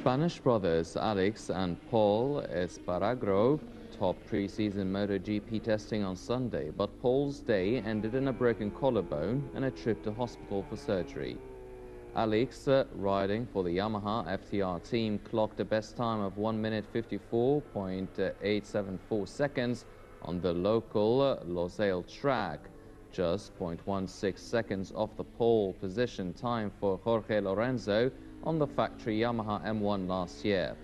Spanish brothers Alex and Paul Esparagro topped pre-season MotoGP testing on Sunday, but Paul's day ended in a broken collarbone and a trip to hospital for surgery. Alex, riding for the Yamaha FTR team, clocked a best time of 1 minute 54.874 seconds on the local Losail track, just 0.16 seconds off the pole position time for Jorge Lorenzo on the factory Yamaha M1 last year.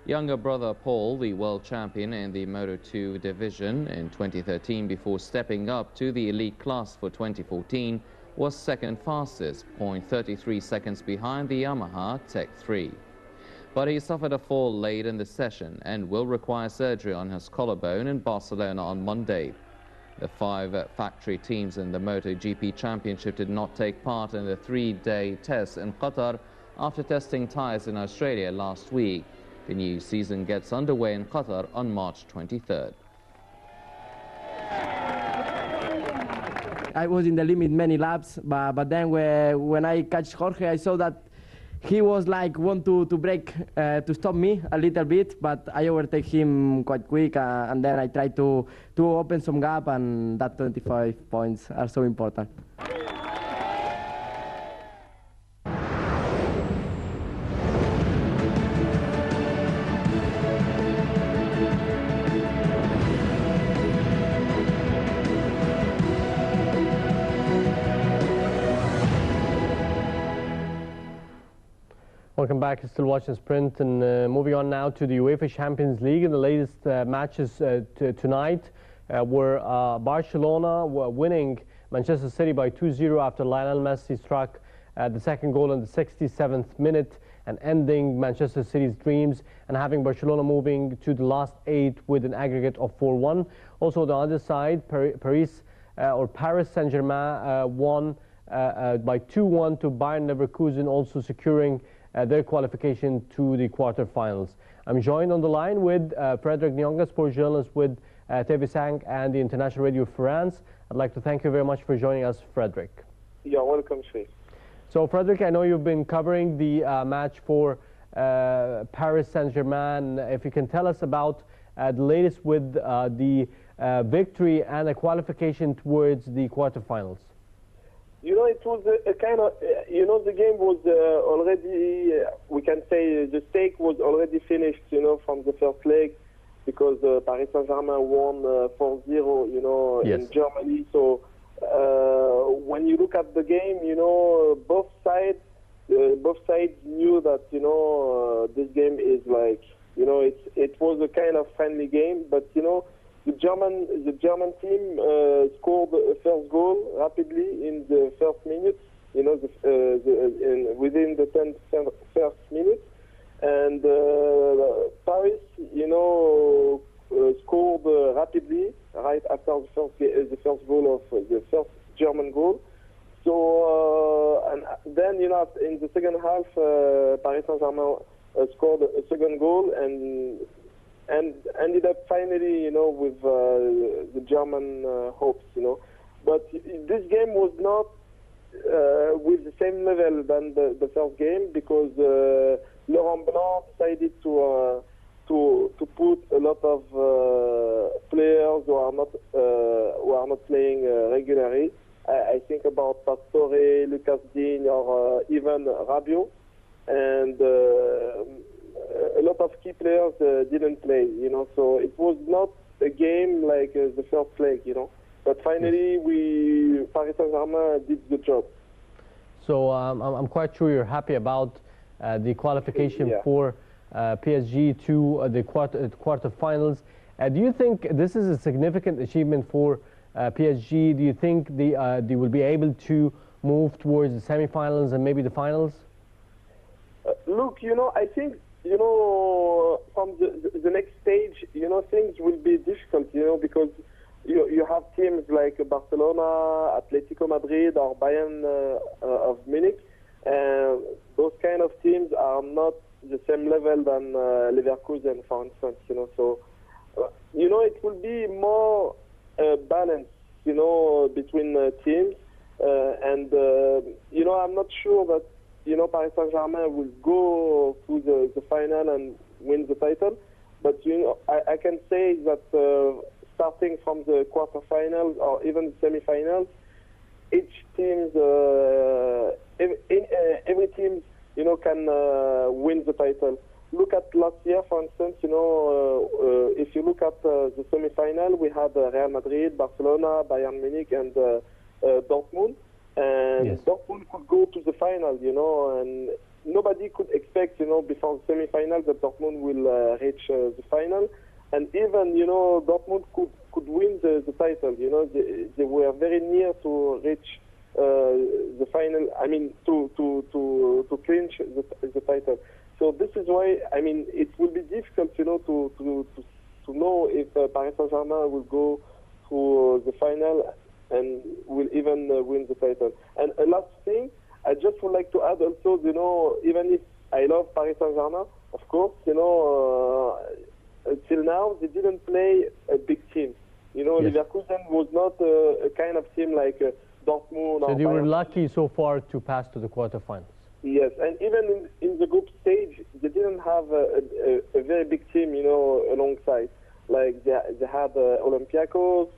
Younger brother Paul, the world champion in the Moto2 division in 2013 before stepping up to the elite class for 2014, was second fastest, 0.33 seconds behind the Yamaha Tech 3. But he suffered a fall late in the session and will require surgery on his collarbone in Barcelona on Monday. The 5 factory teams in the MotoGP Championship did not take part in the 3-day test in Qatar after testing tyres in Australia last week. The new season gets underway in Qatar on March 23rd. I was in the limit many laps, but then when I catch Jorge, I saw that he was like want to break to stop me a little bit, but I overtake him quite quick, and then I try to open some gap, and that 25 points are so important. Welcome back. You're still watching Sprint, and moving on now to the UEFA Champions League. And the latest matches tonight were Barcelona winning Manchester City by 2-0 after Lionel Messi struck the second goal in the 67th minute and ending Manchester City's dreams and having Barcelona moving to the last 8 with an aggregate of 4-1. Also on the other side, Paris Saint-Germain won by 2-1 to Bayern Leverkusen, also securing their qualification to the quarterfinals. I'm joined on the line with Frederick Nyonga, sports journalist with TV5 and the International Radio France. I'd like to thank you very much for joining us, Frederick. You're welcome, Sri. So, Frederick, I know you've been covering the match for Paris Saint-Germain. If you can tell us about the latest with the victory and a qualification towards the quarterfinals. You know, it was a kind of, you know, the game was already, we can say the stake was already finished, you know, from the first leg, because Paris Saint-Germain won 4-0, you know, yes, in Germany. So when you look at the game, you know, both sides knew that, you know, this game is like, you know, it was a kind of friendly game, but, you know, the German team scored a first goal rapidly in the first minute, you know, within the 10 first minutes, and Paris, you know, scored rapidly right after the first goal of the first German goal. So and then, you know, in the second half, Paris Saint-Germain scored a second goal and ended up finally, you know, with the German hopes, you know. But this game was not with the same level than the first game, because Laurent Blanc decided to put a lot of players who are not playing regularly. I think about Pastore, Lucas Digne, or even Rabiot, and a lot of key players didn't play, you know, so it was not a game like the first leg, you know. But finally, Paris Saint-Germain did the job. So I'm quite sure you're happy about the qualification, yeah, for PSG to the quarterfinals. Do you think this is a significant achievement for PSG? Do you think they will be able to move towards the semifinals and maybe the finals? Look, you know, I think, you know, from the next stage, you know, things will be difficult, you know, because you have teams like Barcelona, Atletico Madrid, or Bayern of Munich, and those kind of teams are not the same level than Leverkusen, for instance, you know. So, you know, it will be more balanced, you know, between teams, and you know, I'm not sure that you know, Paris Saint-Germain will go to the final and win the title. But, you know, I can say that starting from the quarterfinals or even semifinals, each team, every team, you know, can win the title. Look at last year, for instance, you know, if you look at the semifinal, we had Real Madrid, Barcelona, Bayern Munich, and Dortmund. And yes. Dortmund could go to the final, you know, and nobody could expect, you know, before the semi-final that Dortmund will reach the final. And even, you know, Dortmund could win the title, you know. They were very near to reach the final, I mean, to clinch the title. So this is why, I mean, it will be difficult, you know, to know if Paris Saint-Germain will go to the final and will even win the title. And a last thing, I just would like to add also, you know, even if I love Paris Saint-Germain, of course, you know, till now they didn't play a big team. You know, yes. Leverkusen was not a kind of team like Dortmund. So or they were Bayern. Lucky so far to pass to the quarterfinals. Yes, and even in the group stage, they didn't have a very big team, you know, alongside. Like they had Olympiacos,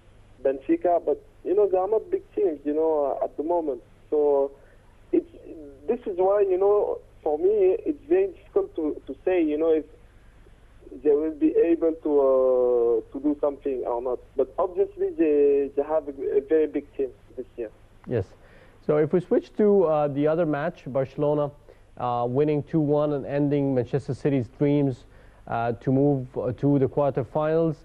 Benfica, but you know, they are not big teams, you know, at the moment. So this is why, you know, for me, it's very difficult to say, you know, if they will be able to do something or not. But obviously, they have a very big team this year. Yes. So if we switch to the other match, Barcelona winning 2-1 and ending Manchester City's dreams to move to the quarterfinals.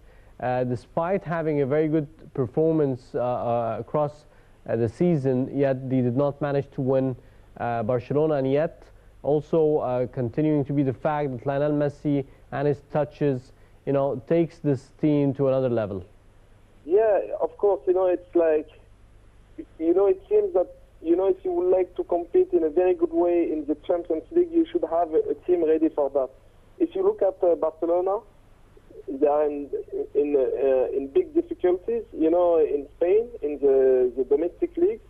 Despite having a very good performance across the season, yet they did not manage to win Barcelona, and yet also continuing to be the fact that Lionel Messi and his touches, you know, takes this team to another level. Yeah, of course, you know, it's like, you know, it seems that, you know, if you would like to compete in a very good way in the Champions League, you should have a team ready for that. If you look at Barcelona, they are in big difficulties, you know, in Spain, in the domestic league.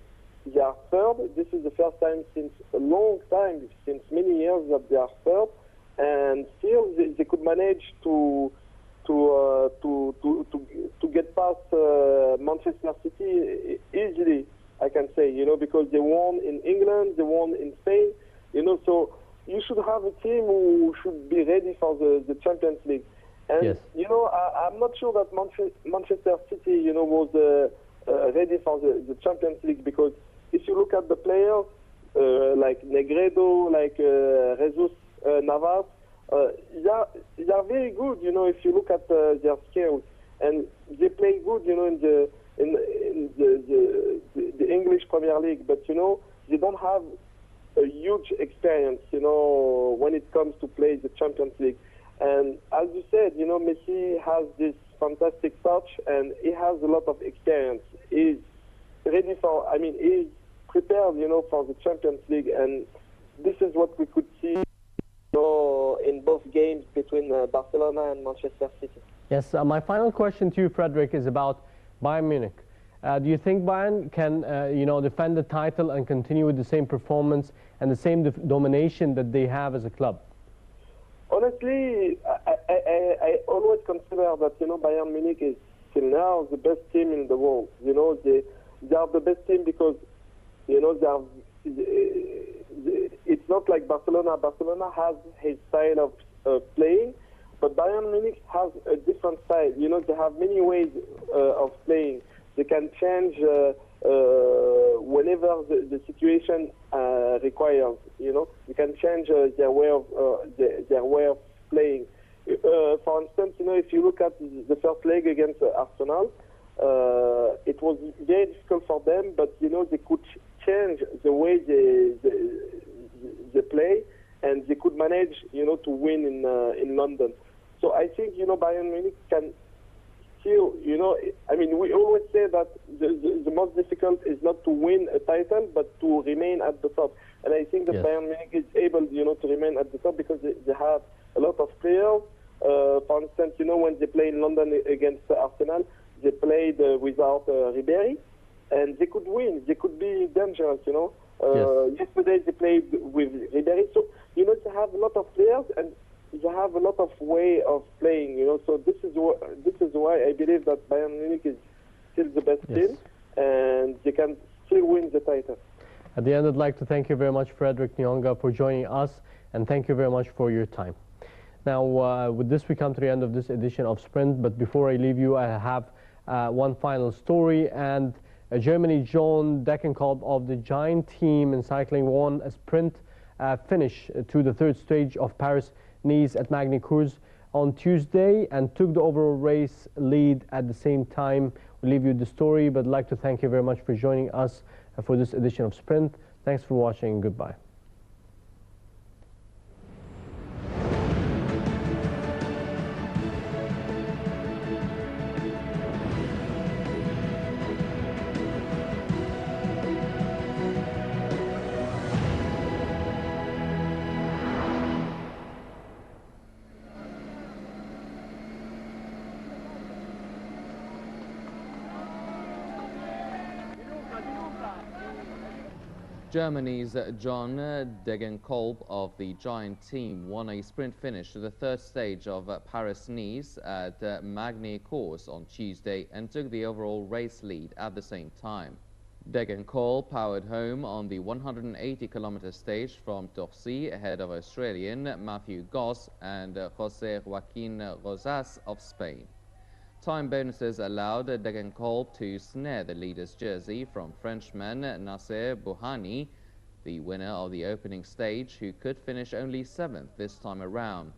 They are third. This is the first time since a long time, since many years, that they are third, and still they could manage to get past Manchester City easily, I can say, you know, because they won in England, they won in Spain, you know. So you should have a team who should be ready for the Champions League. And, yes. You know, I'm not sure that Manchester City, you know, was ready for the Champions League, because if you look at the players, like Negredo, like Jesus Navas, they are very good, you know, if you look at their skills. And they play good, you know, in the English Premier League, but, you know, they don't have a huge experience, you know, when it comes to play the Champions League. And as you said, you know, Messi has this fantastic touch and he has a lot of experience. He's ready for, I mean, he's prepared, you know, for the Champions League. And this is what we could see, you know, in both games between Barcelona and Manchester City. Yes, my final question to you, Frederick, is about Bayern Munich. Do you think Bayern can, you know, defend the title and continue with the same performance and the same domination that they have as a club? Honestly, I always consider that, you know, Bayern Munich is till now the best team in the world. You know, they are the best team because, you know, it's not like Barcelona. Barcelona has his style of playing, but Bayern Munich has a different style. You know, they have many ways of playing. They can change whenever the situation requires. You know, you can change their way of playing. For instance, you know, if you look at the first leg against Arsenal, it was very difficult for them, but you know, they could change the way they play, and they could manage, you know, to win in London. So I think, you know, Bayern Munich can still, you know, I mean, we always say that the most difficult is not to win a title, but to remain at the top. And I think that, yes, Bayern Munich is able, you know, to remain at the top because they have a lot of players. For instance, you know, when they play in London against Arsenal, they played without Ribéry, and they could win. They could be dangerous, you know. Yesterday they played with Ribéry. So, you know, they have a lot of players and they have a lot of way of playing, you know. So this is why I believe that Bayern Munich is still the best team and they can still win the title. At the end, I'd like to thank you very much, Frederick Nyonga, for joining us, and thank you very much for your time. Now, with this, we come to the end of this edition of Sprint, but before I leave you, I have one final story, and Germany John Degenkolb of the Giant team in cycling won a sprint finish to the third stage of Paris-Nice at Magny-Cours on Tuesday and took the overall race lead at the same time. We'll leave you the story, but I'd like to thank you very much for joining us for this edition of Sprint. Thanks for watching. Goodbye. Germany's John Degenkolb of the Giant team won a sprint finish to the third stage of Paris-Nice at Magny-Cours on Tuesday and took the overall race lead at the same time. Degenkolb powered home on the 180-kilometer stage from Torcy ahead of Australian Matthew Goss and José Joaquin Rosas of Spain. Time bonuses allowed Degenkolb to snare the leader's jersey from Frenchman Nasser Bouhanni, the winner of the opening stage, who could finish only 7th this time around.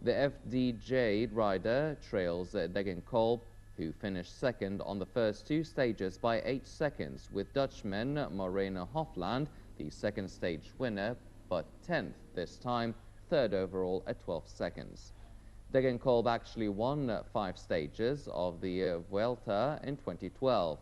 The FDJ rider trails Degenkolb, who finished second on the first two stages by 8 seconds, with Dutchman Moreno Hofland, the second stage winner, but 10th this time, third overall at 12 seconds. Degenkolb actually won 5 stages of the Vuelta in 2012.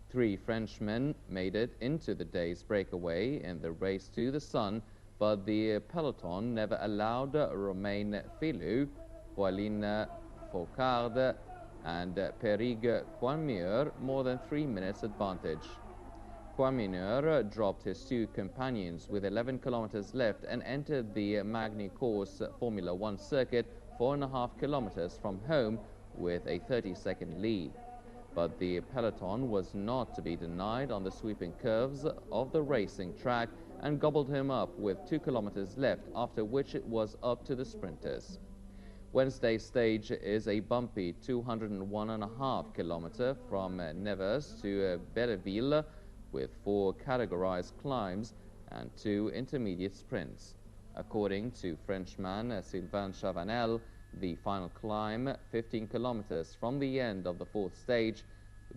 3 Frenchmen made it into the day's breakaway in the race to the sun, but the peloton never allowed Romain Filou, Pauline Faucard and Périg Quameur more than 3 minutes advantage. Quameur dropped his 2 companions with 11 kilometers left and entered the Magny-Cours Formula 1 circuit 4.5 kilometers from home with a 30-second lead. But the peloton was not to be denied on the sweeping curves of the racing track and gobbled him up with 2 kilometers left, after which it was up to the sprinters. Wednesday's stage is a bumpy 201.5 kilometer from Nevers to Belleville, with 4 categorized climbs and 2 intermediate sprints. According to Frenchman Sylvain Chavanel, the final climb, 15 kilometers from the end of the 4th stage,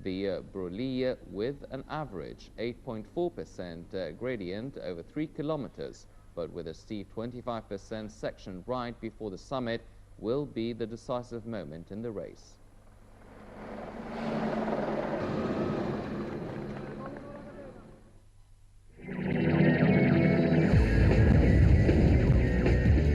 the Bruley, with an average 8.4% gradient over 3 kilometers, but with a steep 25% section right before the summit, will be the decisive moment in the race.